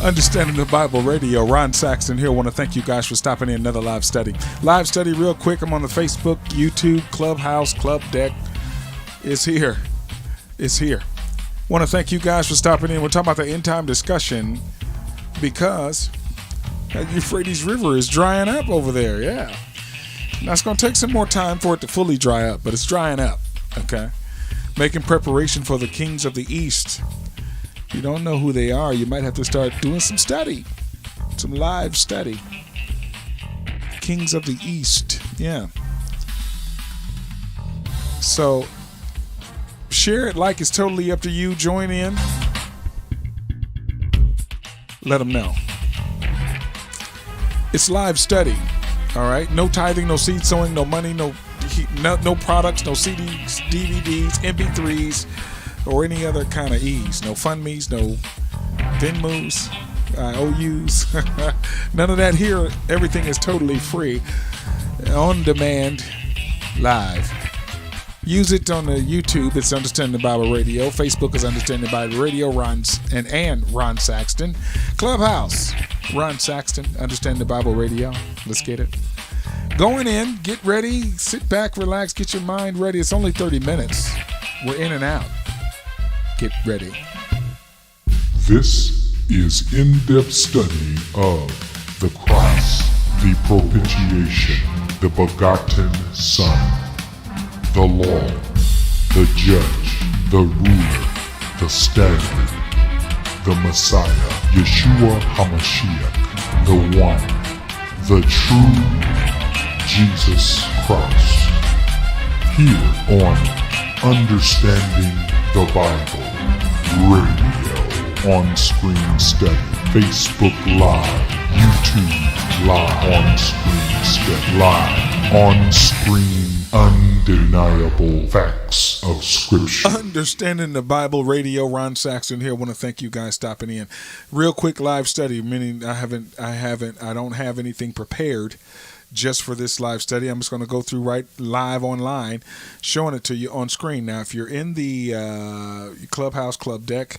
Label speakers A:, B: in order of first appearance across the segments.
A: Understanding the Bible Radio. Ron Saxton here. I want to thank you guys for stopping in another live study. Live study real quick. I'm on the Facebook, YouTube, Clubhouse, Club Deck. It's here. It's here. Want to thank you guys for stopping in. We're talking about the end time discussion because the Euphrates River is drying up over there. Yeah. Now it's going to take some more time for it to fully dry up, but it's drying up. Okay. Making preparation for the kings of the East. If you don't know who they are, you might have to start doing some study, some live study. Kings of the East, yeah. So, share it, like it's totally up to you. Join in. Let them know. It's live study, all right? No tithing, no seed sowing, no money, no products, no CDs, DVDs, MP3s, or any other kind of E's. No FundMe's, no Venmo's, OU's. None of that here. Everything is totally free, on demand, live. Use it on the YouTube. It's Understanding the Bible Radio. Facebook is Understanding the Bible Radio. Ron Saxton. Clubhouse, Ron Saxton. Understanding the Bible Radio. Let's get it. Going in. Get ready. Sit back, relax, get your mind ready. It's only 30 minutes. We're in and out. Get ready.
B: This is in-depth study of the Christ, the propitiation, the begotten Son, the law, the judge, the ruler, the standard, the Messiah, Yeshua HaMashiach, the one, the true Jesus Christ. Here on Understanding the Bible Radio, on screen study, Facebook Live, YouTube Live, on screen study, live, on screen, undeniable facts of Scripture.
A: Understanding the Bible Radio, Ron Saxton here. I want to thank you guys stopping in. Real quick live study, meaning I don't have anything prepared just for this live study. I'm just going to go through right live online, showing it to you on screen. Now, if you're in the Clubhouse Club Deck,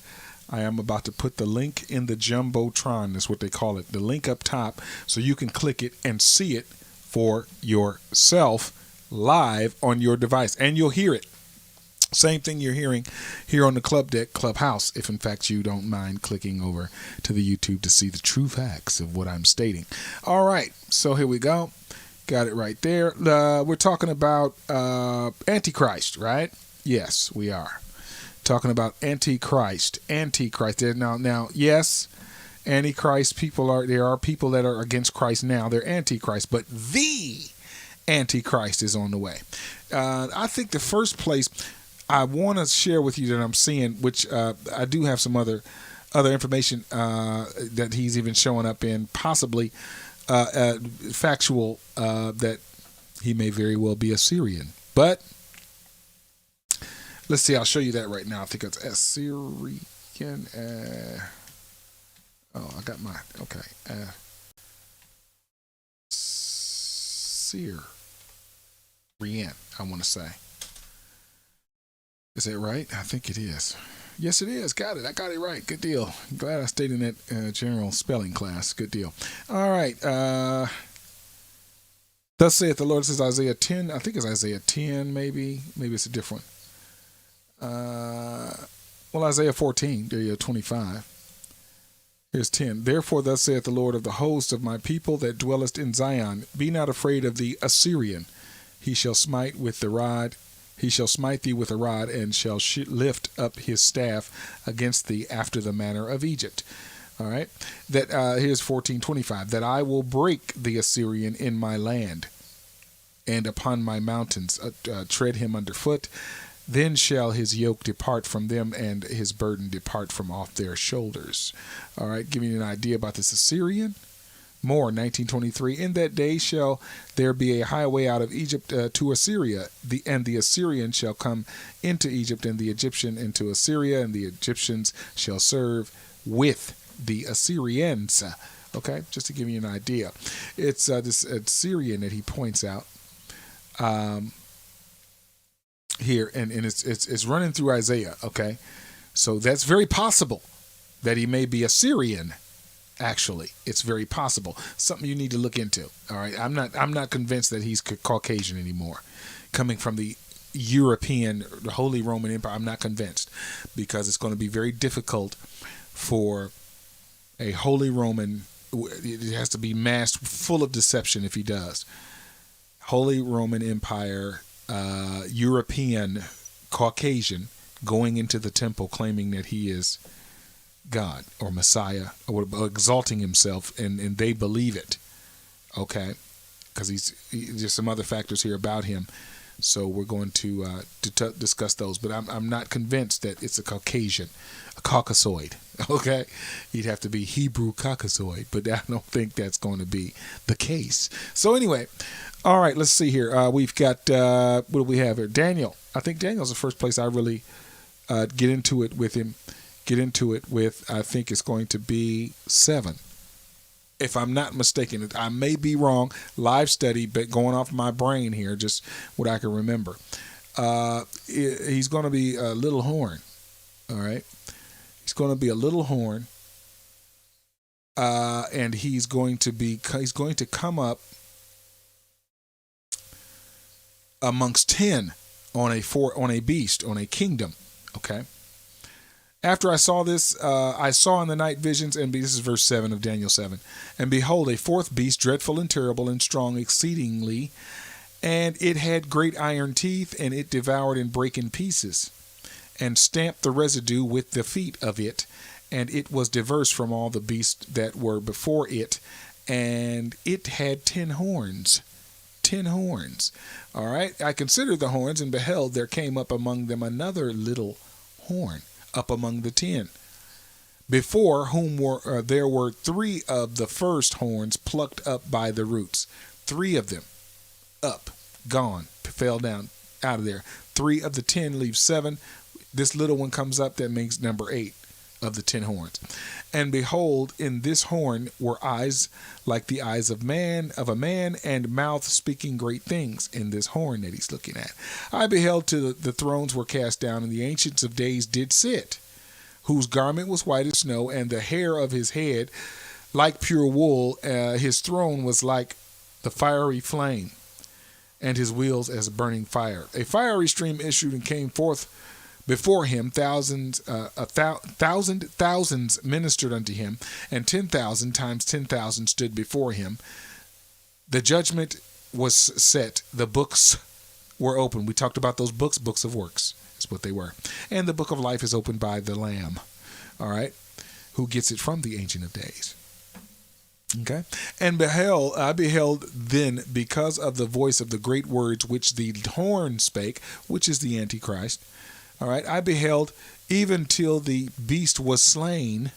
A: I am about to put the link in the Jumbotron. That's what they call it. The link up top, so you can click it and see it for yourself live on your device. And you'll hear it. Same thing you're hearing here on the Club Deck Clubhouse, if in fact you don't mind clicking over to the YouTube to see the true facts of what I'm stating. All right, so here we go. Got it right there. We're talking about Antichrist, right? Yes, we are. Talking about Antichrist. Antichrist. Now, yes, Antichrist there are people that are against Christ now. They're Antichrist, but the Antichrist is on the way. I think the first place I want to share with you that I'm seeing, which I do have some other information that he's even showing up in, possibly factual, that he may very well be Assyrian. But let's see, I'll show you that right now. I think it's Assyrian. I got mine. Okay. Syrian, I want to say. Is that right? I think it is. Yes, it is. Got it. I got it right. Good deal. Glad I stayed in that general spelling class. Good deal. All right. Thus saith the Lord, says Isaiah 10. I think it's Isaiah 10, maybe. Maybe it's a different one. Isaiah 14. There you go, 25. Here's 10. Therefore, thus saith the Lord of the host of my people that dwellest in Zion, be not afraid of the Assyrian. He shall smite with the rod. He shall smite thee with a rod, and shall lift up his staff against thee after the manner of Egypt. All right. Here's 14:25. That I will break the Assyrian in my land, and upon my mountains tread him underfoot. Then shall his yoke depart from them, and his burden depart from off their shoulders. All right. Giving you an idea about this Assyrian. More, 1923. In that day shall there be a highway out of Egypt to Assyria, and the Assyrian shall come into Egypt, and the Egyptian into Assyria, and the Egyptians shall serve with the Assyrians. Okay, just to give you an idea. It's this Assyrian that he points out here, and it's running through Isaiah. Okay, so that's very possible that he may be Assyrian. Actually, it's very possible. Something you need to look into. All right, I'm not convinced that he's Caucasian anymore. Coming from the European, the Holy Roman Empire, I'm not convinced, because it's going to be very difficult for a Holy Roman. It has to be masked, full of deception if he does. Holy Roman Empire, European, Caucasian, going into the temple claiming that he is God or Messiah, or exalting himself, and they believe it. Okay, because there's some other factors here about him. So we're going to discuss those, but I'm not convinced that it's a Caucasian, a Caucasoid. Okay, he'd have to be Hebrew Caucasoid, but I don't think that's going to be the case. So anyway, all right, let's see here. We've got what do we have here? Daniel. I think Daniel's the first place I really get into it with him. I think it's going to be 7. If I'm not mistaken, I may be wrong. Live study, but going off my brain here, just what I can remember. He's going to be a little horn. All right, he's going to be a little horn, and he's going to come up amongst 10 on a beast, on a kingdom. Okay. After I saw this, I saw in the night visions, and this is verse 7 of Daniel 7, and behold, a fourth beast, dreadful and terrible and strong exceedingly, and it had great iron teeth, and it devoured and brake in pieces, and stamped the residue with the feet of it, and it was diverse from all the beasts that were before it, and it had 10 horns. 10 horns. All right, I considered the horns, and beheld, there came up among them another little horn, up among the 10, before whom there were 3 of the first horns plucked up by the roots. 3 of them up, gone, fell down, out of there. 3 of the 10 leave 7. This little one comes up, that makes number 8 of the 10 horns. And behold, in this horn were eyes like the eyes of a man, and mouth speaking great things in this horn that he's looking at. I beheld till the thrones were cast down, and the ancients of days did sit, whose garment was white as snow, and the hair of his head like pure wool. His throne was like the fiery flame, and his wheels as a burning fire. A fiery stream issued and came forth before him. Thousands ministered unto him, and 10,000 times 10,000 stood before him. The judgment was set. The books were opened. We talked about those books of works. That's what they were. And the book of life is opened by the Lamb. All right, who gets it from the Ancient of Days. Okay, and I beheld then, because of the voice of the great words which the horn spake, which is the Antichrist. All right, I beheld even till the beast was slain,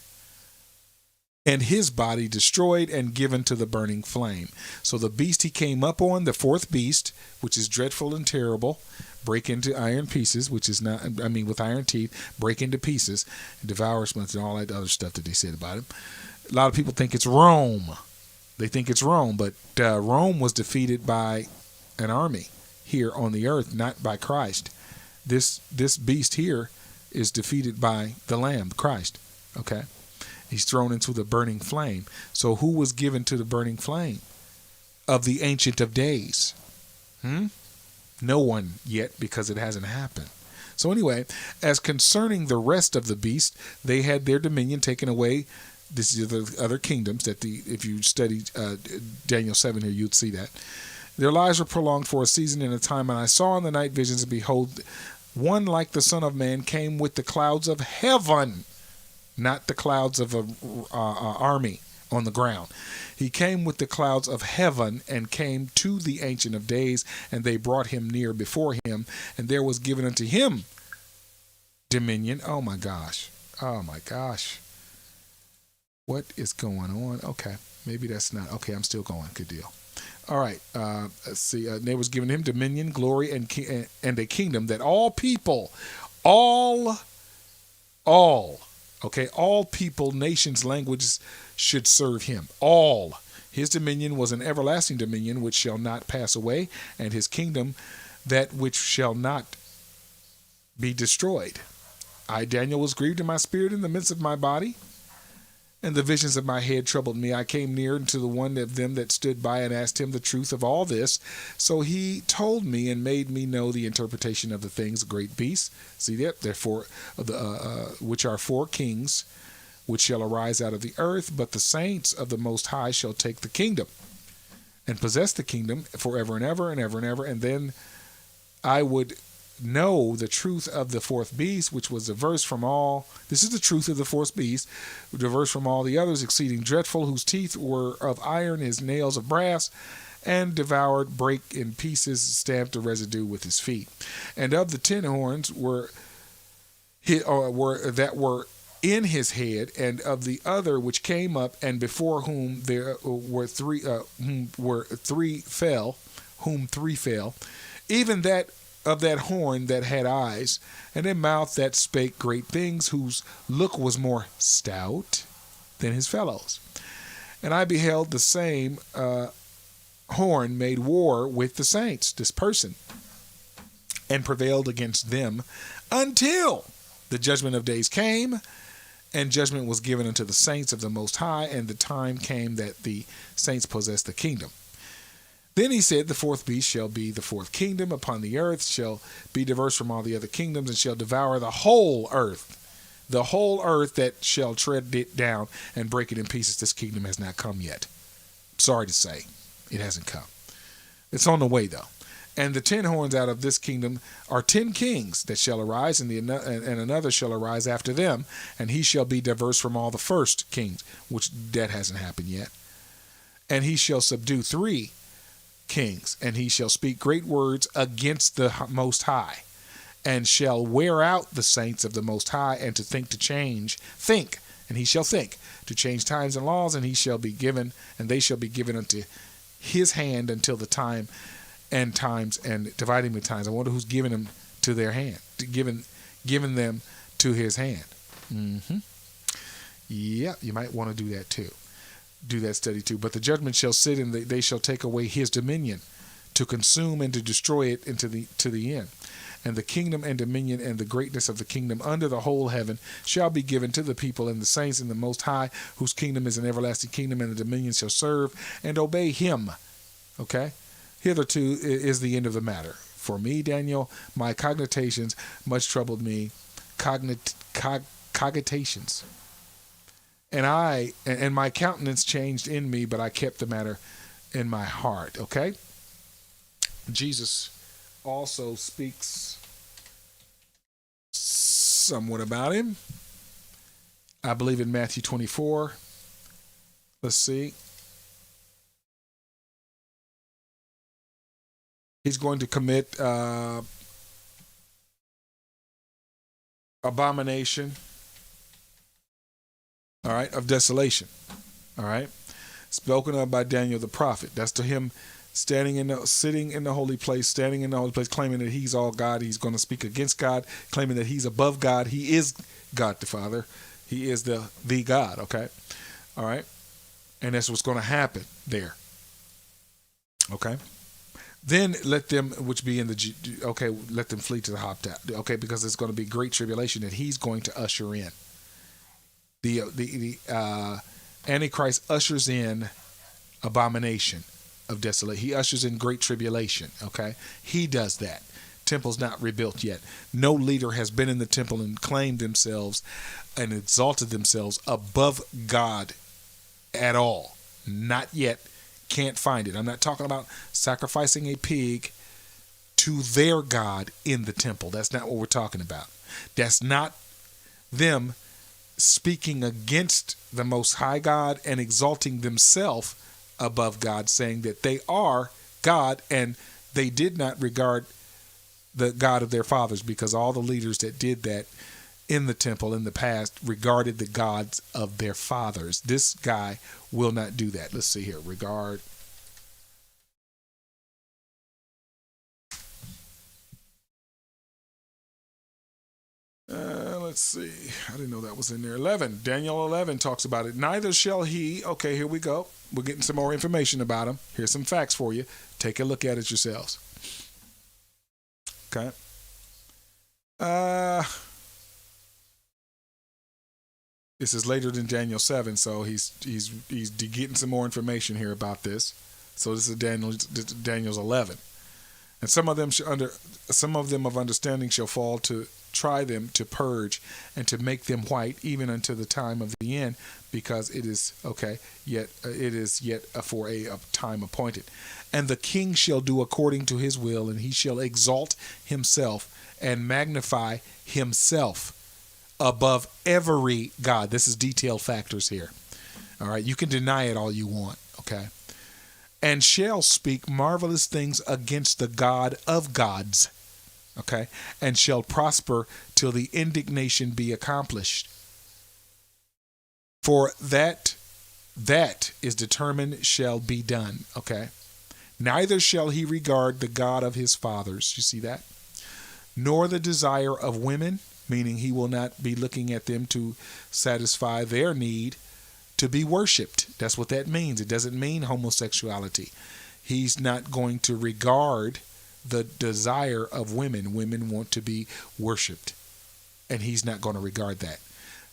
A: and his body destroyed and given to the burning flame. So the beast he came up on, the fourth beast, which is dreadful and terrible, break into iron pieces, which is not, with iron teeth, break into pieces, and devour and all that other stuff that they said about him. A lot of people think it's Rome. They think it's Rome, but Rome was defeated by an army here on the earth, not by Christ. This beast here is defeated by the Lamb, Christ. Okay, he's thrown into the burning flame. So who was given to the burning flame of the Ancient of Days? No one yet, because it hasn't happened. So anyway, as concerning the rest of the beasts, they had their dominion taken away. This is the other kingdoms that if you study Daniel 7 here, you'd see that. Their lives were prolonged for a season and a time, and I saw in the night visions, and behold, one like the Son of Man came with the clouds of heaven, not the clouds of an army on the ground. He came with the clouds of heaven, and came to the Ancient of Days, and they brought him near before him, and there was given unto him dominion. Oh my gosh. What is going on? Okay, maybe that's not. Okay, I'm still going. Good deal. All right, let's see. There was given him dominion, glory, and a kingdom, that all people, all people, nations, languages should serve him. All. His dominion was an everlasting dominion which shall not pass away, and his kingdom that which shall not be destroyed. I, Daniel, was grieved in my spirit in the midst of my body, And the visions of my head troubled me. I came near unto the one of them that stood by and asked him the truth of all this. So he told me and made me know the interpretation of the things, great beasts. See that? Therefore, which are four kings, which shall arise out of the earth. But the saints of the Most High shall take the kingdom and possess the kingdom forever and ever and ever and ever. And then I would know the truth of the fourth beast, which was diverse from all. This is the truth of the fourth beast, diverse from all the others, exceeding dreadful, whose teeth were of iron, his nails of brass, and devoured, brake in pieces, stamped the residue with his feet. And of the 10 horns that were in his head, and of the other which came up, and before whom there were three fell, even that of that horn that had eyes, and a mouth that spake great things, whose look was more stout than his fellows. And I beheld the same horn made war with the saints, this person, and prevailed against them until the judgment of days came, and judgment was given unto the saints of the Most High, and the time came that the saints possessed the kingdom. Then he said, the fourth beast shall be the fourth kingdom upon the earth, shall be diverse from all the other kingdoms, and shall devour the whole earth. The whole earth that shall tread it down and break it in pieces. This kingdom has not come yet. Sorry to say, it hasn't come. It's on the way, though. And the 10 horns out of this kingdom are 10 kings that shall arise, and another shall arise after them, and he shall be diverse from all the first kings, which that hasn't happened yet. And he shall subdue 3 kings, and he shall speak great words against the Most High, and shall wear out the saints of the Most High, and and he shall think to change times and laws, and they shall be given unto his hand until the time and times, and dividing the times. I wonder who's giving them to their hand, giving them to his hand. Yeah, you might want to do that too. Do that study too. But the judgment shall sit, and they shall take away his dominion, to consume and to destroy it to the end. And the kingdom and dominion and the greatness of the kingdom under the whole heaven shall be given to the people and the saints in the Most High, whose kingdom is an everlasting kingdom, and the dominion shall serve and obey him. Okay? Hitherto is the end of the matter. For me, Daniel, my cogitations much troubled me. Cogitations. And my countenance changed in me, but I kept the matter in my heart. Okay? Jesus also speaks somewhat about him. I believe in Matthew 24. Let's see. He's going to commit abomination, all right, of desolation, all right, spoken of by Daniel the prophet. That's to him sitting in the holy place, claiming that he's all God. He's going to speak against God, claiming that he's above God. He is God the Father. He is the God, okay, all right, and that's what's going to happen there, okay. Then let them which be in let them flee to the hoptop, okay, because it's going to be great tribulation that he's going to usher in. The Antichrist ushers in abomination of desolation. He ushers in great tribulation, okay? He does that. Temple's not rebuilt yet. No leader has been in the temple and claimed themselves and exalted themselves above God at all. Not yet. Can't find it. I'm not talking about sacrificing a pig to their God in the temple. That's not what we're talking about. That's not them speaking against the Most High God and exalting themselves above God, saying that they are God and they did not regard the God of their fathers, because all the leaders that did that in the temple in the past regarded the gods of their fathers. This guy will not do that. Let's see here. Regard. Let's see. I didn't know that was in there. 11. Daniel 11 talks about it. Neither shall he. Okay, here we go. We're getting some more information about him. Here's some facts for you. Take a look at it yourselves. Okay. This is later than Daniel 7, so he's getting some more information here about this. So this is Daniel's 11. And some of them of understanding shall fall to try them to purge and to make them white even unto the time of the end, because it is yet for a time appointed. And the king shall do according to his will, and he shall exalt himself and magnify himself above every god. This is detailed factors here. All right, you can deny it all you want, okay? And shall speak marvelous things against the God of gods, okay? And shall prosper till the indignation be accomplished. For that is determined shall be done, okay? Neither shall he regard the God of his fathers, you see that? Nor the desire of women, meaning he will not be looking at them to satisfy their need to be worshipped. That's what that means. It doesn't mean homosexuality. He's not going to regard the desire of women. Women want to be worshipped, and he's not going to regard that.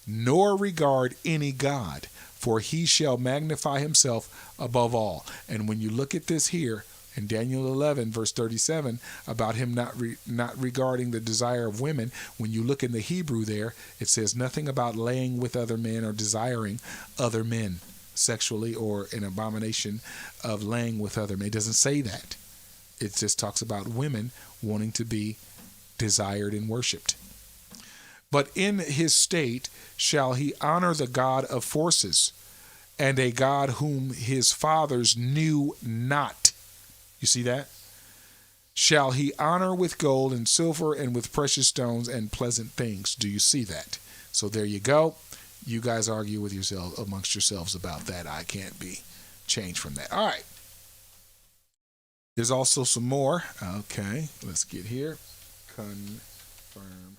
A: Nor regard any god, for he shall magnify himself above all. And when you look at this here in Daniel 11 verse 37 about him not regarding the desire of women, when you look in the Hebrew there, it says nothing about laying with other men or desiring other men sexually, or an abomination of laying with other men. It doesn't say that. It just talks about women wanting to be desired and worshipped. But in his state shall he honor the God of forces, and a God whom his fathers knew not. You see that? Shall he honor with gold and silver and with precious stones and pleasant things. Do you see that? So there you go. You guys argue with yourselves amongst yourselves about that. I can't be changed from that. All right. There's also some more. Okay, let's get here. Confirm.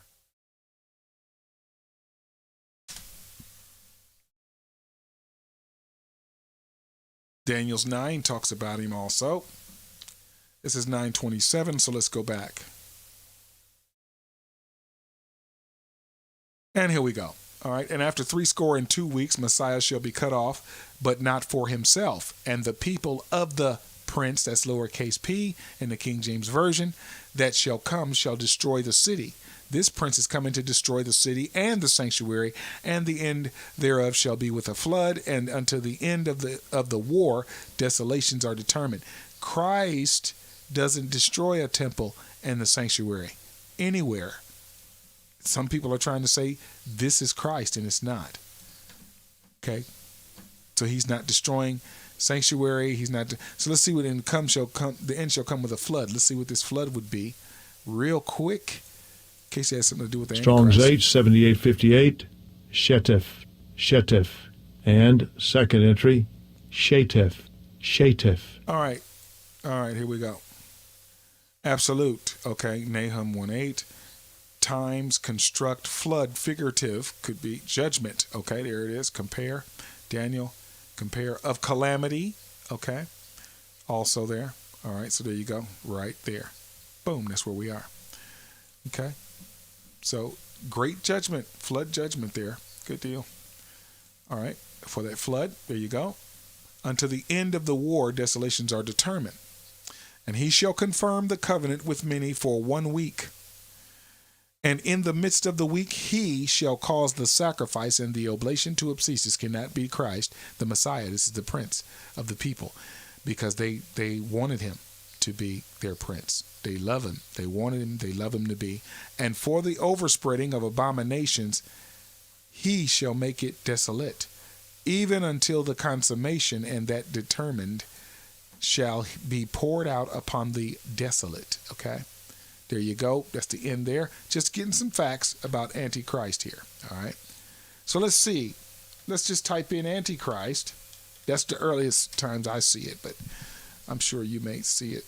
A: Daniel's 9 talks about him also. This is 9:27, so let's go back. And here we go. All right. And after 62 weeks, Messiah shall be cut off, but not for himself. And the people of the prince, that's lowercase p in the King James Version, that shall come shall destroy the city. This prince is coming to destroy the city and the sanctuary, and the end thereof shall be with a flood, and unto the end of the war, desolations are determined. Christ doesn't destroy a temple and the sanctuary anywhere. Some people are trying to say this is Christ, and it's not. Okay, so he's not destroying sanctuary. He's not. So let's see what in come shall come. The end shall come with a flood. Let's see what this flood would be, real quick, in case it has something to do with the
C: Strong's
A: Antichrist.
C: H 7858, Shetef, and second entry, Shetef.
A: All right, here we go. Absolute, okay, Nahum 1:8. Times, construct, flood, figurative, could be judgment, okay, there it is. Compare, Daniel, compare, of calamity, okay, also there. All right, so there you go, right there. Boom, that's where we are. Okay, so great judgment, flood judgment there. Good deal. All right, for that flood, there you go. Unto the end of the war, desolations are determined. And he shall confirm the covenant with many for 1 week. And in the midst of the week, he shall cause the sacrifice and the oblation to cease. This cannot be Christ, the Messiah. This is the prince of the people, because they wanted him to be their prince. They love him. They wanted him. They love him to be. And for the overspreading of abominations, he shall make it desolate, even until the consummation, and that determined shall be poured out upon the desolate. Okay, there you go. That's the end there. Just getting some facts about Antichrist here. All right, so let's see. Let's just type in Antichrist. That's the earliest times I see it, but I'm sure you may see it,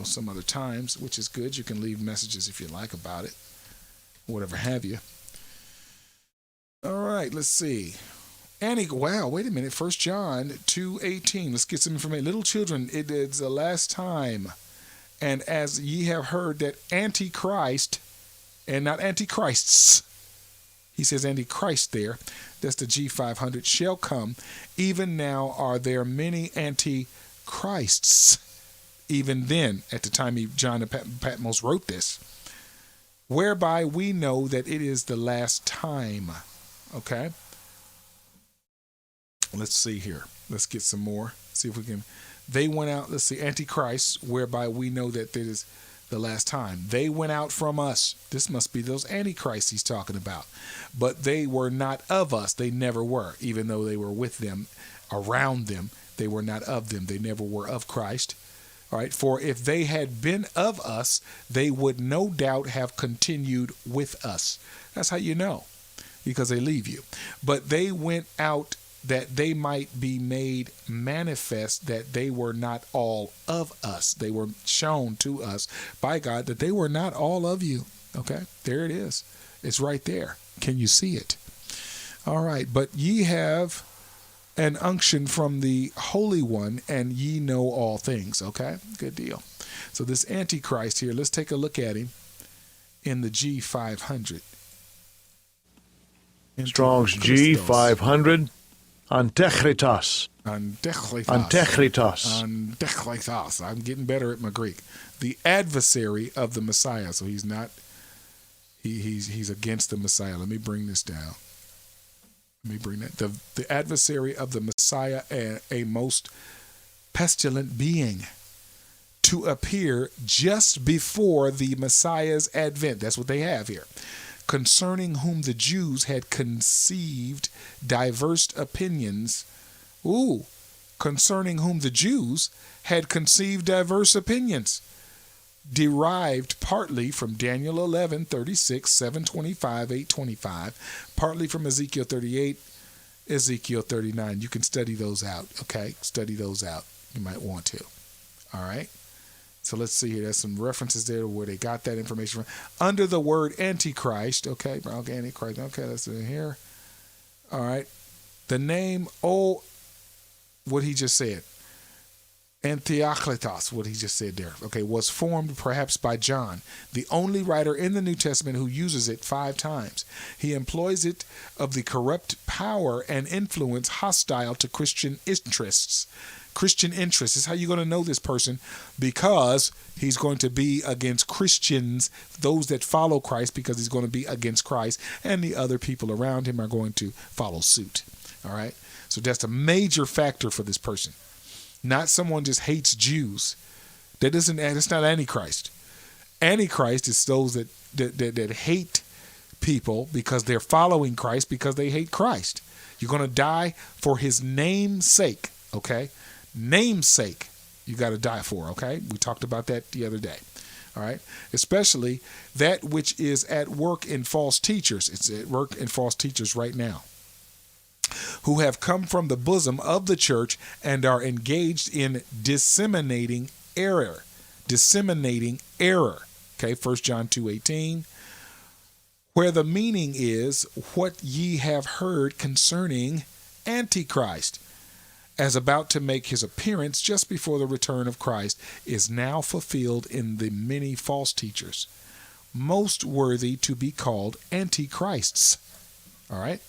A: some other times, which is good. You can leave messages if you like about it, whatever have you. All right, let's see. Wow, wait a minute. 1 John 2:18. Let's get some information. Little children, it is the last time. And as ye have heard that Antichrist, and not Antichrists, He says Antichrist there. That's the G500 shall come. Even now are there many Antichrists. Even then, at the time John of Patmos wrote this, whereby we know that it is the last time. Okay? Let's see here. Let's get some more. See if we can. They went out. Let's see. Antichrist, whereby we know that it is the last time. They went out from us. This must be those Antichrists he's talking about. But they were not of us. They never were. Even though they were with them, around them, they were not of them. They never were of Christ. All right. For if they had been of us, they would no doubt have continued with us. That's how you know, because they leave you. But they went out that they might be made manifest that they were not all of us. They were shown to us by God that they were not all of you. Okay, there it is. It's right there. Can you see it? All right, but ye have an unction from the Holy One, and ye know all things. Okay, good deal. So this Antichrist here, let's take a look at him in the G500.
C: Strong's G500. Antichristos.
A: Antichristos. I'm getting better at my Greek. The adversary of the Messiah. So he's not. He's against the Messiah. Let me bring this down. Let me bring that. The adversary of the Messiah, a most pestilent being, to appear just before the Messiah's advent. That's what they have here. Concerning whom the Jews had conceived diverse opinions. Concerning whom the Jews had conceived diverse opinions, derived partly from Daniel 11:36, 7:25, 8:25, partly from Ezekiel 38, Ezekiel 39. You can study those out, okay? Study those out. You might want to. All right? So let's see here. There's some references there where they got that information from. Under the word Antichrist, okay, Antichrist, okay, that's in here. All right. The name, what he just said, Antiochletos, what he just said there, okay, was formed perhaps by John, the only writer in the New Testament who uses it 5 times. He employs it of the corrupt power and influence hostile to Christian interests. Christian interests is how you're going to know this person, because he's going to be against Christians, those that follow Christ, because he's going to be against Christ, and the other people around him are going to follow suit. All right. So that's a major factor for this person. Not someone just hates Jews. That's not Antichrist. Antichrist is those that hate people because they're following Christ, because they hate Christ. You're going to die for his name's sake. Okay. Namesake, you got to die for, okay? We talked about that the other day, all right? Especially that which is at work in false teachers. It's at work in false teachers right now, who have come from the bosom of the church and are engaged in disseminating error. Okay, 1 John 2:18, where the meaning is what ye have heard concerning Antichrist, as about to make his appearance just before the return of Christ, is now fulfilled in the many false teachers, most worthy to be called antichrists. All right?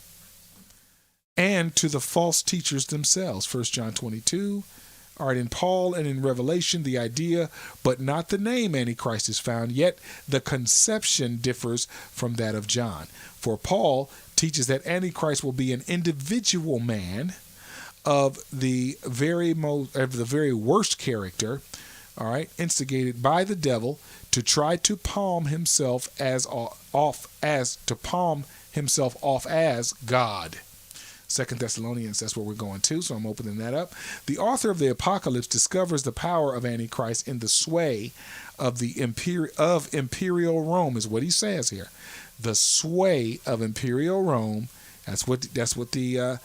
A: And to the false teachers themselves. 1 John 22. All right, in Paul and in Revelation, the idea, but not the name Antichrist is found, yet the conception differs from that of John. For Paul teaches that Antichrist will be an individual man of the very worst character, all right, instigated by the devil to try to palm himself off as God. 2 Thessalonians, that's where we're going to, so I'm opening that up. The author of the Apocalypse discovers the power of Antichrist in the sway of the imperial Rome, is what he says here. The sway of imperial Rome. That's what the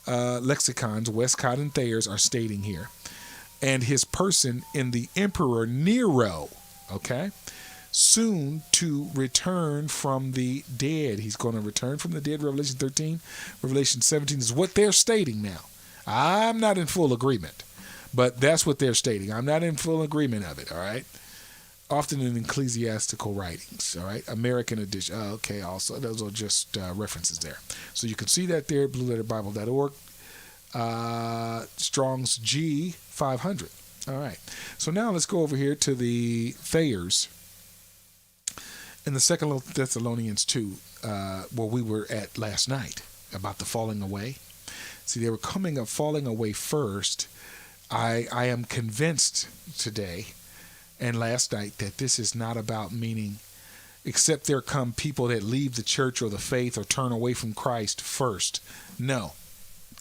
A: lexicons, Westcott and Thayer's, are stating here. And his person in the Emperor Nero, okay, soon to return from the dead. He's going to return from the dead. Revelation 13, Revelation 17 is what they're stating now. I'm not in full agreement, but that's what they're stating. I'm not in full agreement of it, all right? often in ecclesiastical writings. All right, American edition. Okay, also those are just references there. So you can see that there, blueletterbible.org. Strong's G 500. All right. So now let's go over here to the Thayers in the Second Thessalonians 2, where we were at last night about the falling away. See, they were falling away first. I am convinced today and last night that this is not about meaning, except there come people that leave the church or the faith or turn away from Christ first. No,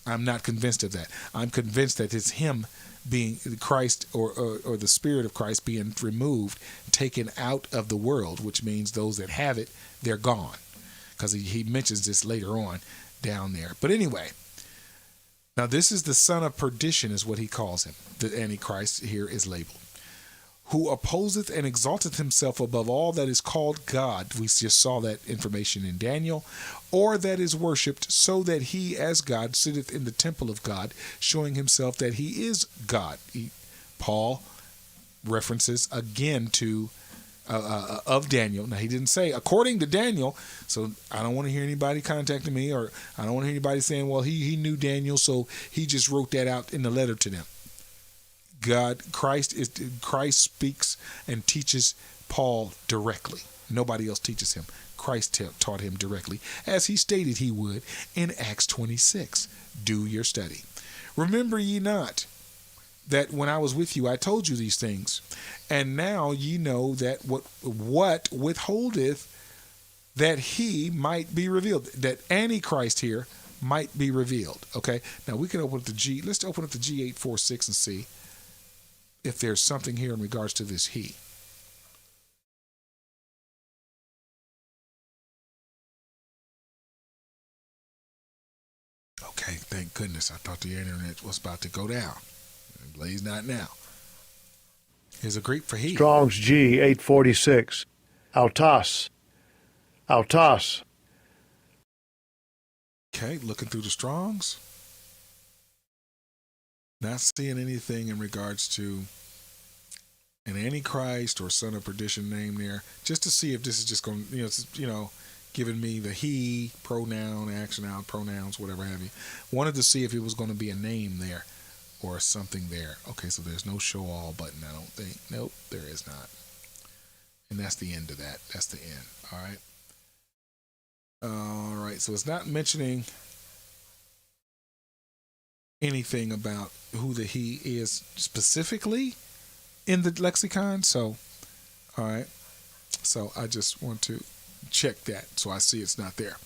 A: I'm not convinced of that. I'm convinced that it's him being Christ or the Spirit of Christ being removed, taken out of the world, which means those that have it, they're gone. Because he mentions this later on down there. But anyway, now this is the son of perdition is what he calls him. The Antichrist here is labeled. Who opposeth and exalteth himself above all that is called God. We just saw that information in Daniel. Or that is worshipped, so that he as God sitteth in the temple of God, showing himself that he is God. Paul references again to of Daniel. Now he didn't say according to Daniel, so I don't want to hear anybody contacting me, or I don't want to hear anybody saying, well, he knew Daniel, so he just wrote that out in the letter to them. Christ speaks and teaches Paul directly. Nobody else teaches him. Christ taught him directly, as he stated he would in Acts 26. Do your study. Remember ye not that when I was with you, I told you these things, and now ye know that what withholdeth that he might be revealed, that Antichrist here might be revealed. Okay, now we can open up the G. Let's open up the G846 and see if there's something here in regards to this he. Okay, thank goodness. I thought the internet was about to go down. Blaze not now. Here's a Greek for he.
C: Strong's G 846. Autos. Autos.
A: Okay, looking through the Strongs. Not seeing anything in regards to an Antichrist or son of perdition name there, just to see if this is just going to, giving me the he, pronoun, action out, pronouns, whatever have you. Wanted to see if it was going to be a name there or something there. Okay, so there's no show all button, I don't think. Nope, there is not. And that's the end of that. That's the end. All right. All right, so it's not mentioning anything about who the he is specifically in the lexicon. So, all right. So I just want to check that so I see it's not there.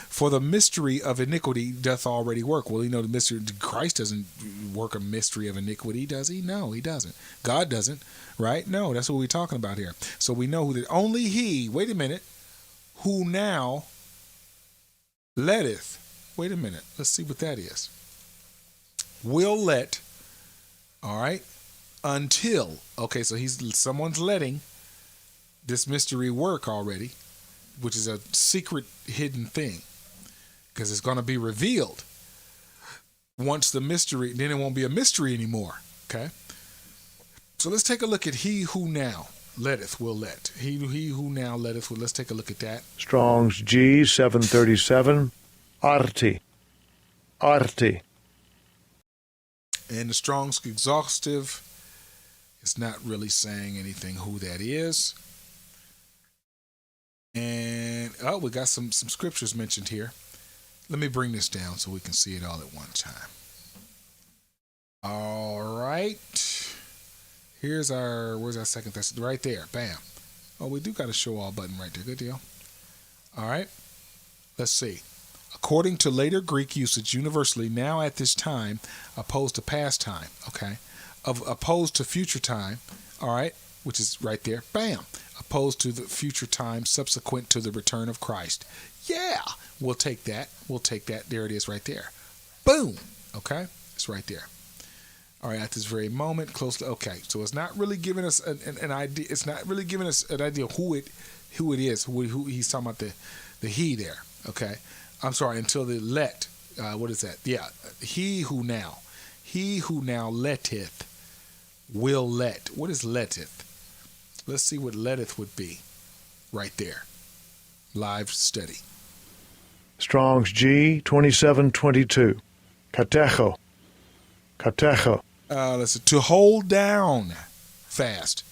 A: For the mystery of iniquity doth already work. Well, the mystery, Christ doesn't work a mystery of iniquity, does he? No, he doesn't. God doesn't, right? No, that's what we're talking about here. So we know that only he, wait a minute, who now letteth, wait a minute, let's see what that is. Will let, all right, until, okay, so someone's letting this mystery work already, which is a secret hidden thing, because it's going to be revealed once the mystery, then it won't be a mystery anymore. Okay, so let's take a look at he who now letteth will let. He who now letteth will. Let's take a look at that.
C: Strong's G 737. Arti. Arti.
A: And the Strong's exhaustive is not really saying anything who that is. And we got some scriptures mentioned here. Let me bring this down so we can see it all at one time. All right. Where's our second test? Right there. Bam. Oh, we do got a show all button right there. Good deal. All right. Let's see. According to later Greek usage, universally now at this time, opposed to past time, okay? Opposed to future time, all right, which is right there, bam, opposed to the future time subsequent to the return of Christ. Yeah, we'll take that. There it is right there. Boom, okay? It's right there. All right, at this very moment, closely, okay, so it's not really giving us an idea. It's not really giving us an idea of who it is, who he's talking about the he there, okay? I'm sorry, until the let. What is that? Yeah, he who now letteth, will let. What is letteth? Let's see what letteth would be right there. Live study.
C: Strong's G 2722. Katecho. Katecho.
A: Let's see. To hold down fast.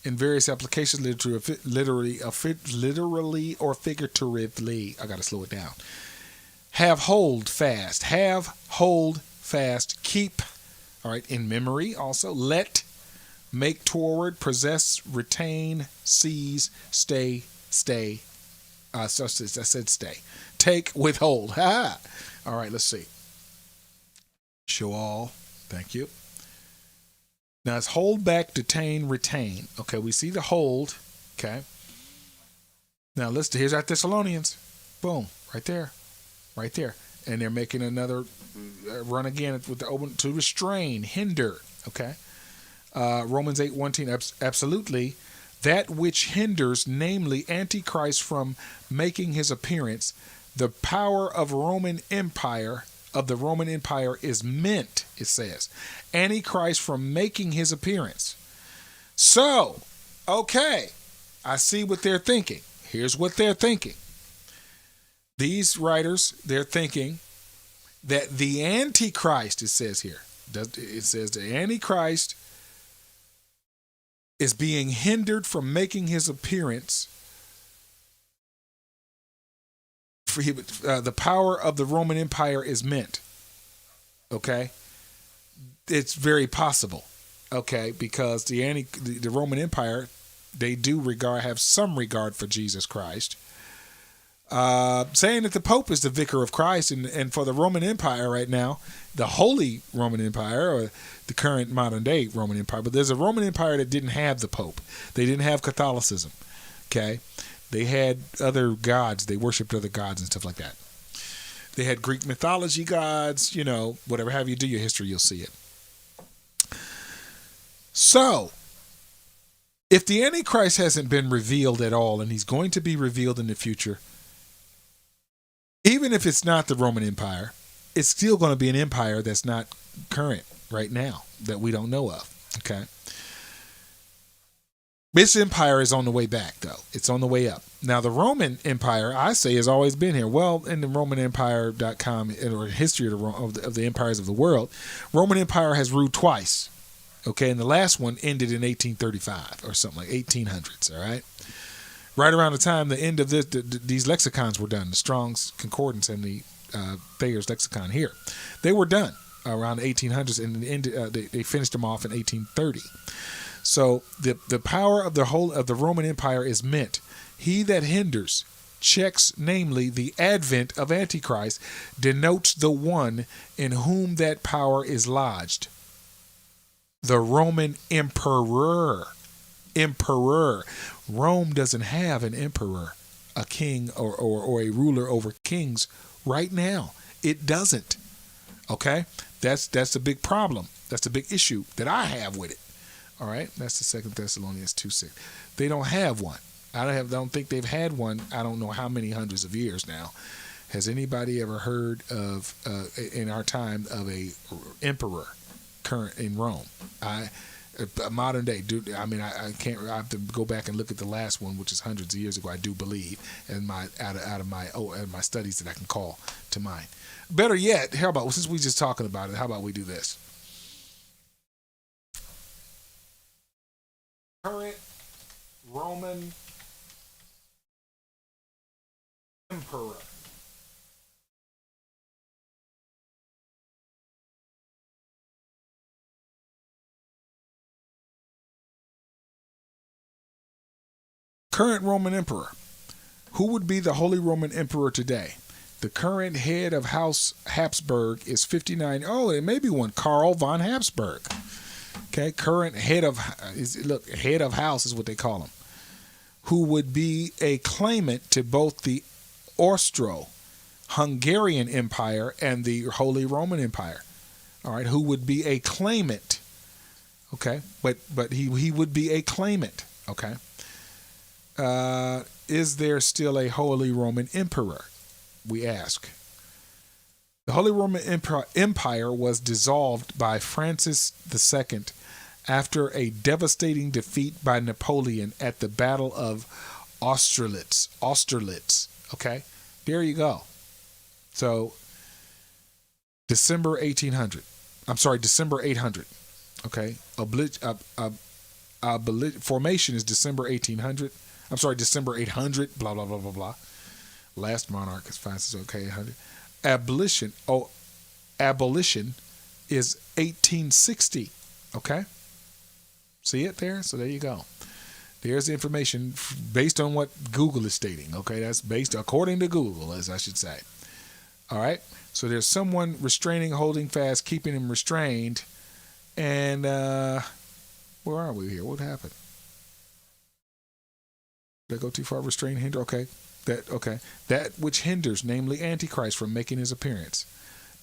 A: In various applications, literally or figuratively. I got to slow it down. Have hold fast. Have hold fast. Keep. All right. In memory also. Let. Make toward. Possess. Retain. Seize. Stay. Stay. So I said stay. Take. Withhold. Ha! All right. Let's see. Show all. Thank you. Now it's hold back, detain, retain. Okay, we see the hold. Okay. Now here's our Thessalonians. Boom, right there, right there, and they're making another run again with the open to restrain, hinder. Okay. Romans 8:1, absolutely, that which hinders, namely Antichrist, from making his appearance, the power of Roman Empire. Of the Roman Empire is meant, it says. Antichrist from making his appearance. So, okay, I see what they're thinking. Here's what they're thinking. These writers, they're thinking that the Antichrist, it says here, it says the Antichrist is being hindered from making his appearance. The power of the Roman Empire is meant. Okay, it's very possible. Okay, because the Roman Empire, they do have some regard for Jesus Christ. Saying that the Pope is the vicar of Christ, and for the Roman Empire right now, the Holy Roman Empire, or the current modern day Roman Empire, but there's a Roman Empire that didn't have the Pope. They didn't have Catholicism. Okay. They had other gods. They worshipped other gods and stuff like that. They had Greek mythology gods, whatever have you do your history, you'll see it. So, if the Antichrist hasn't been revealed at all, and he's going to be revealed in the future, even if it's not the Roman Empire, it's still going to be an empire that's not current right now, that we don't know of. Okay? This empire is on the way back, though. It's on the way up. Now, the Roman Empire, I say, has always been here. Well, in the RomanEmpire.com, or history of the empires of the world, Roman Empire has ruled twice. Okay, and the last one ended in 1835 or something like 1800s. All right, right around the time the end of these lexicons were done, the Strong's Concordance and the Thayer's Lexicon here, they were done around the 1800s, and they finished them off in 1830. So the power of the Roman Empire is meant. He that hinders, checks, namely the advent of Antichrist, denotes the one in whom that power is lodged. The Roman emperor. Rome doesn't have an emperor, a king or a ruler over kings right now. It doesn't. Okay? That's a big problem. That's a big issue that I have with it. All right, that's the 2 Thessalonians 2:6. They don't have one. I don't think they've had one. I don't know how many hundreds of years now. Has anybody ever heard of in our time of a emperor current in Rome? A modern day, dude. I mean, I can't. I have to go back and look at the last one, which is hundreds of years ago. I do believe, and out of my studies that I can call to mind. Better yet, how about, since we're just talking about it, how about we do this? Current Roman emperor. Current Roman emperor. Who would be the Holy Roman Emperor today? The current head of House Habsburg is 59. Oh, it may be one. Karl von Habsburg. Okay, current head of house is what they call him. Who would be a claimant to both the Austro-Hungarian Empire and the Holy Roman Empire. All right, who would be a claimant? Okay, but he would be a claimant. Okay. Is there still a Holy Roman Emperor? We ask. The Holy Roman Empire was dissolved by Francis II after a devastating defeat by Napoleon at the Battle of Austerlitz. Okay, there you go. So December 800. Okay, formation is December 1800. I'm sorry, December 800. Blah blah blah blah blah. Last monarch is fast as okay. 800. Abolition is 1860. Okay, see it there? So there you go. There's the information based on what Google is stating. Okay, that's based according to Google, as I should say. All right. So there's someone restraining, holding fast, keeping him restrained, and where are we here? What happened? Did I go too far? Restrain, hinder. Okay. That which hinders, namely Antichrist, from making his appearance.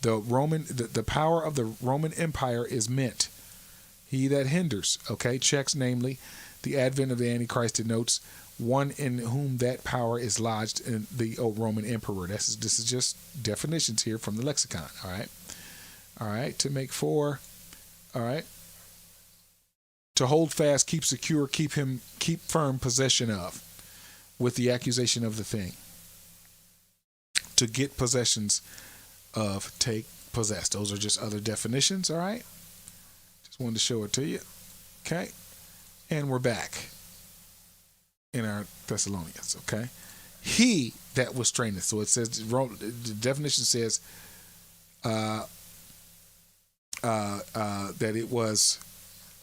A: The power of the Roman Empire is meant. He that hinders. Okay. Checks, namely, the advent of the Antichrist denotes one in whom that power is lodged in the Roman emperor. This is just definitions here from the lexicon. All right. To make four. All right. To hold fast, keep secure, keep firm possession of, with the accusation of the thing. To get possessions of, take, possess. Those are just other definitions. All right. Just wanted to show it to you. Okay. And we're back in our Thessalonians, okay? He that was strained. So it says, the definition says that it was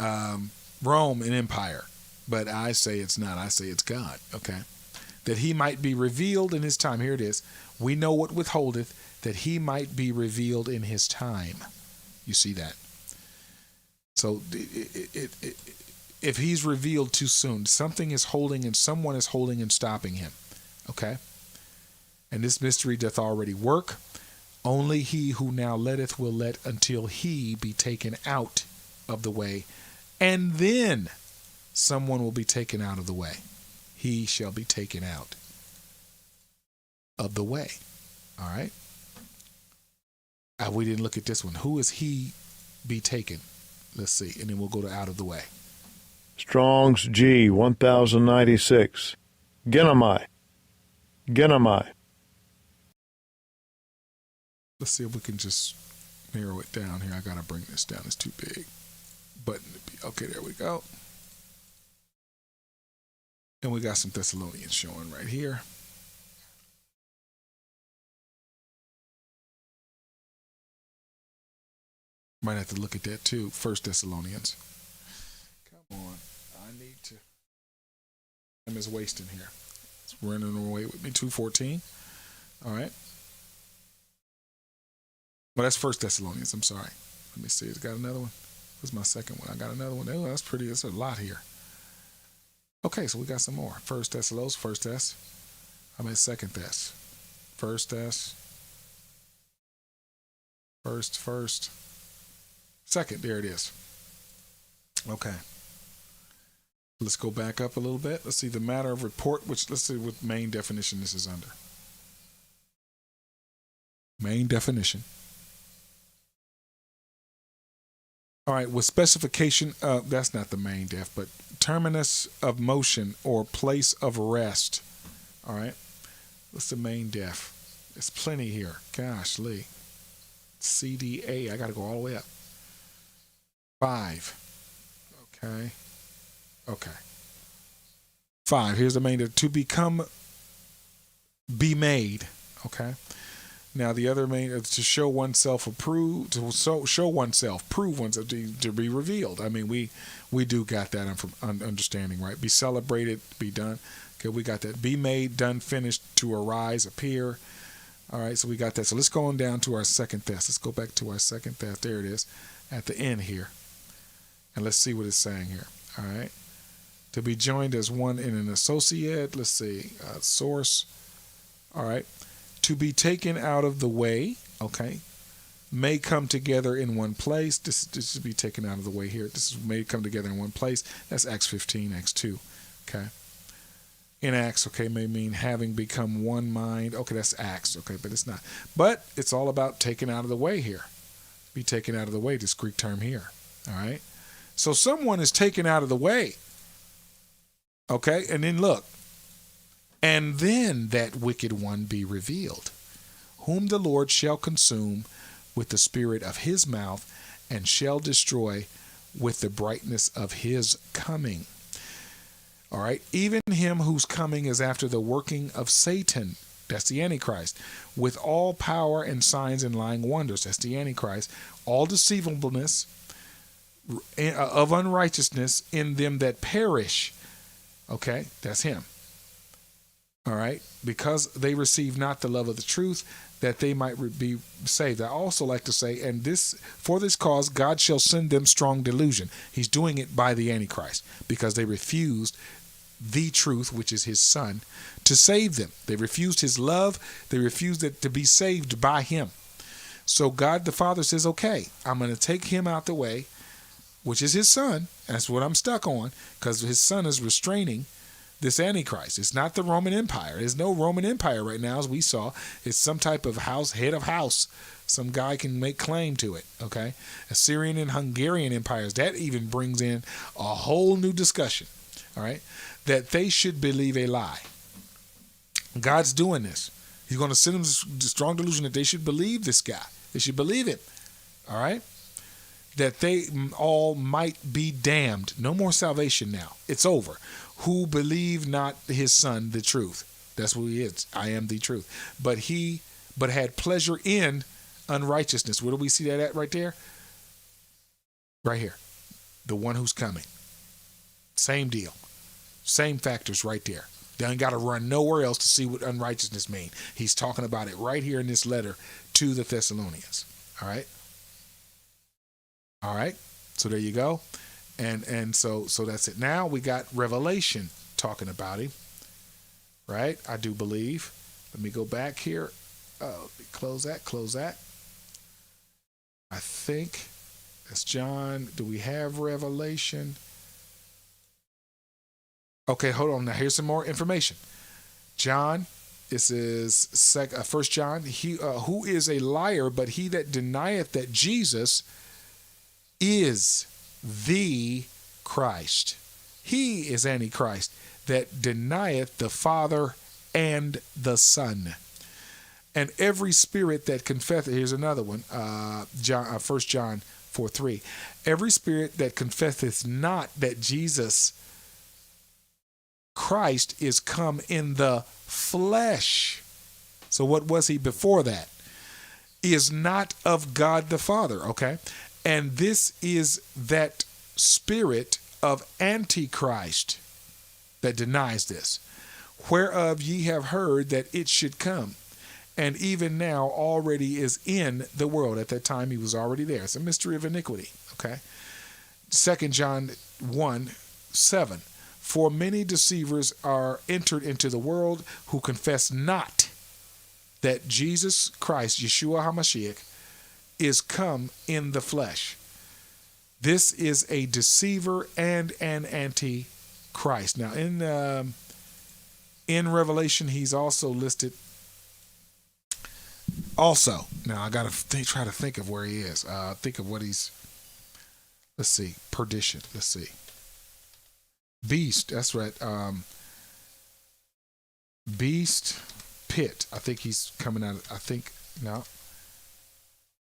A: Rome, an empire. But I say it's not. I say it's God, okay? That he might be revealed in his time. Here it is. We know what withholdeth, that he might be revealed in his time. You see that? So if he's revealed too soon, something is holding and someone is holding and stopping him. Okay? And this mystery doth already work. Only he who now letteth will let until he be taken out of the way. And then someone will be taken out of the way. He shall be taken out of the way. All right? We didn't look at this one. Who is he be taken? Let's see. And then we'll go to out of the way.
C: Strong's G 1096. Genomai.
A: Let's see if we can just narrow it down here. I gotta bring this down. It's too big. Okay, there we go. And we got some Thessalonians showing right here. Might have to look at that too. 1 Thessalonians. Come on. I need to. Time is wasting here. It's running away with me. 2:14. All right. Well, that's 1 Thessalonians. I'm sorry. Let me see. It's got another one. What's my second one? I got another one. Oh, that's pretty. That's a lot here. Okay, so we got some more. 1 Thessalonians. 1 Thess. I'm at 2 Thess. 1 Thess. First. Second. There it is. Okay. Let's go back up a little bit. Let's see the matter of report, which let's see what main definition this is under. Main definition. All right, with specification of, that's not the main def, but terminus of motion or place of rest. All right, what's the main def? There's plenty here. Gosh, Lee. CDA, I got to go all the way up. 5. Okay. 5, here's the main def. To become, be made. Okay. Now the other main is to show oneself approved, to show oneself, prove oneself to be revealed. I mean, we do got that understanding, right? Be celebrated, be done. Okay, we got that. Be made, done, finished, to arise, appear. All right, so we got that. So let's go on down to our 2 Thess. Let's go back to our 2 Thess. There it is, at the end here, and let's see what it's saying here. All right, to be joined as one in an associate. Let's see, source. All right. To be taken out of the way, okay, may come together in one place. This should be taken out of the way here. This is may come together in one place. That's Acts 15, Acts 2, okay. In Acts, okay, may mean having become one mind. Okay, that's Acts, okay, but it's not. But it's all about taken out of the way here. Be taken out of the way, this Greek term here, all right. So someone is taken out of the way. Okay, and then look. And then that wicked one be revealed, whom the Lord shall consume with the spirit of his mouth, and shall destroy with the brightness of his coming. All right, even him whose coming is after the working of Satan, that's the Antichrist, with all power and signs and lying wonders, that's the Antichrist, all deceivableness of unrighteousness in them that perish. Okay, that's him. All right, because they receive not the love of the truth, that they might be saved. I also like to say, and this, for this cause, God shall send them strong delusion. He's doing it by the Antichrist, because they refused the truth, which is his son, to save them. They refused his love. They refused it to be saved by him. So God the Father says, okay, I'm going to take him out the way, which is his son. That's what I'm stuck on, because his son is restraining this Antichrist. It's not the Roman Empire. There's no Roman Empire right now, as we saw. It's some type of head of house. Some guy can make claim to it, okay? Assyrian and Hungarian empires. That even brings in a whole new discussion, all right? That they should believe a lie. God's doing this. He's going to send them strong delusion that they should believe this guy. They should believe him, all right? That they all might be damned. No more salvation now. It's over. Who believe not his son, the truth. That's who he is. I am the truth. But had pleasure in unrighteousness. Where do we see that at right there? Right here. The one who's coming. Same deal. Same factors right there. They ain't got to run nowhere else to see what unrighteousness means. He's talking about it right here in this letter to the Thessalonians. All right? All right? So there you go. And so that's it. Now we got Revelation talking about him, right? I do believe. Let me go back here. Close that. I think that's John. Do we have Revelation? Okay, hold on. Now here's some more information. John, this is 1 John. He who is a liar, but he that denieth that Jesus is the Christ. He is Antichrist that denieth the Father and the Son. And every spirit that confesseth, here's another one, 1 John 4:3. Every spirit that confesseth not that Jesus Christ is come in the flesh. So what was he before that? Is not of God the Father, okay? And this is that spirit of Antichrist that denies this, whereof ye have heard that it should come, and even now already is in the world. At that time he was already there. It's a mystery of iniquity, okay? 2 John 1:7. For many deceivers are entered into the world, who confess not that Jesus Christ, Yeshua HaMashiach, is come in the flesh. This is a deceiver and an antichrist. Now in Revelation, he's also listed. Also, now I gotta try to think of where he is. Think of what he's. Let's see, perdition. Let's see, beast. That's right. Beast, pit. I think he's coming out. I think no.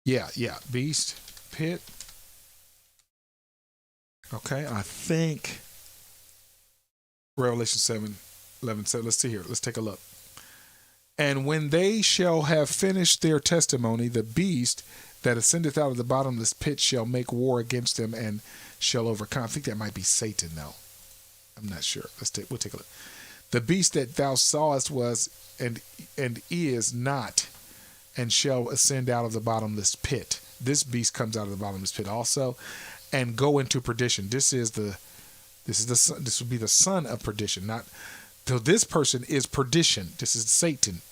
A: Yeah, beast, pit. Okay, I think Revelation 7:11 said, let's see here. Let's take a look. And when they shall have finished their testimony, the beast that ascendeth out of the bottomless pit shall make war against them and shall overcome. I think that might be Satan, though. I'm not sure. We'll take a look. The beast that thou sawest was and is not, and shall ascend out of the bottomless pit. This beast comes out of the bottomless pit also, and go into perdition. This would be the son of perdition. Not so this person is perdition. This is Satan.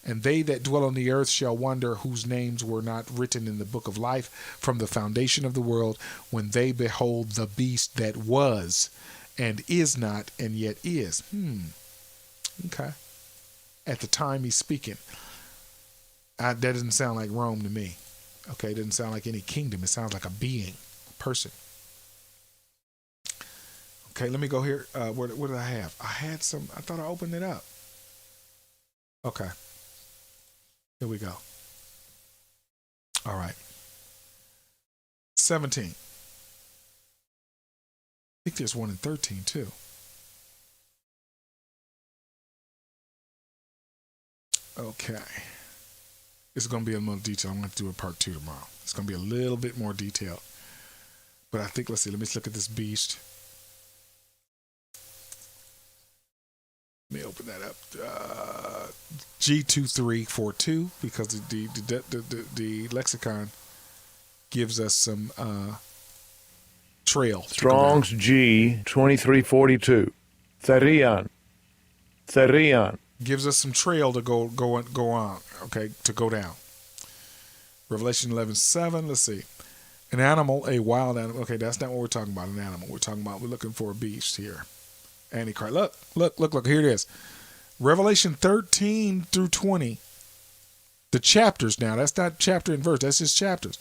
A: And they that dwell on the earth shall wonder, whose names were not written in the book of life from the foundation of the world, when they behold the beast that was and is not and yet is. Okay. At the time he's speaking. That doesn't sound like Rome to me. Okay, it doesn't sound like any kingdom. It sounds like a being, a person. Okay, let me go here. What did I have? I had some. I thought I opened it up. Okay. Here we go. All right. 17. I think there's one in 13 too. Okay. It's going to be a little detail. I'm going to do a part 2 tomorrow. It's going to be a little bit more detailed. But I think, let's see. Let me look at this beast. Let me open that up. G2342, because the lexicon gives us some trail.
C: Strong's G2342. Therion.
A: Gives us some trail to go on. Okay, to go down. Revelation 11:7. Let's see. An animal, a wild animal. Okay, that's not what we're talking about. An animal. We're looking for a beast here. Antichrist. Look. Here it is. Revelation 13 through 20. The chapters now. That's not chapter and verse. That's just chapters.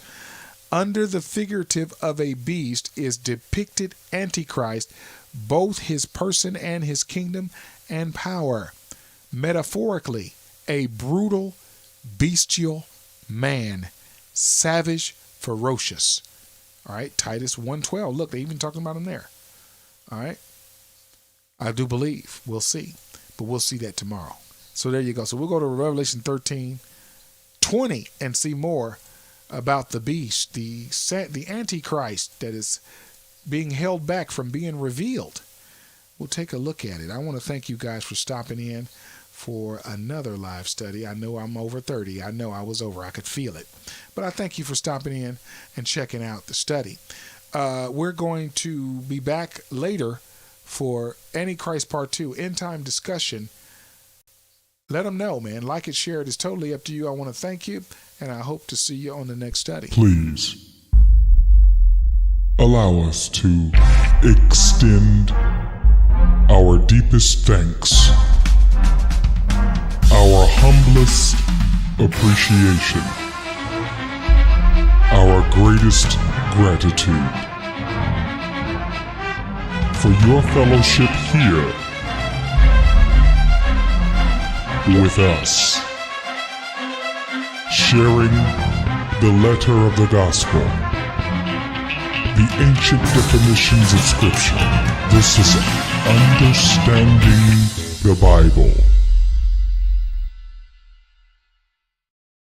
A: Under the figurative of a beast is depicted Antichrist, both his person and his kingdom and power. Metaphorically, a brutal, bestial man, savage, ferocious. All right, Titus 1:12. Look, they even talking about him there. All right. I do believe. We'll see. But we'll see that tomorrow. So there you go. So we'll go to Revelation 13:20 and see more about the beast, the Antichrist that is being held back from being revealed. We'll take a look at it. I want to thank you guys for stopping in for another live study. I know I'm over 30. I know I was over. I could feel it. But I thank you for stopping in and checking out the study. We're going to be back later for Antichrist Part 2, end time discussion. Let them know, man. Like it, share it. It's totally up to you. I want to thank you, and I hope to see you on the next study.
B: Please allow us to extend our deepest thanks, our humblest appreciation, our greatest gratitude for your fellowship here with us, sharing the letter of the gospel, the ancient definitions of Scripture. This is Understanding the Bible.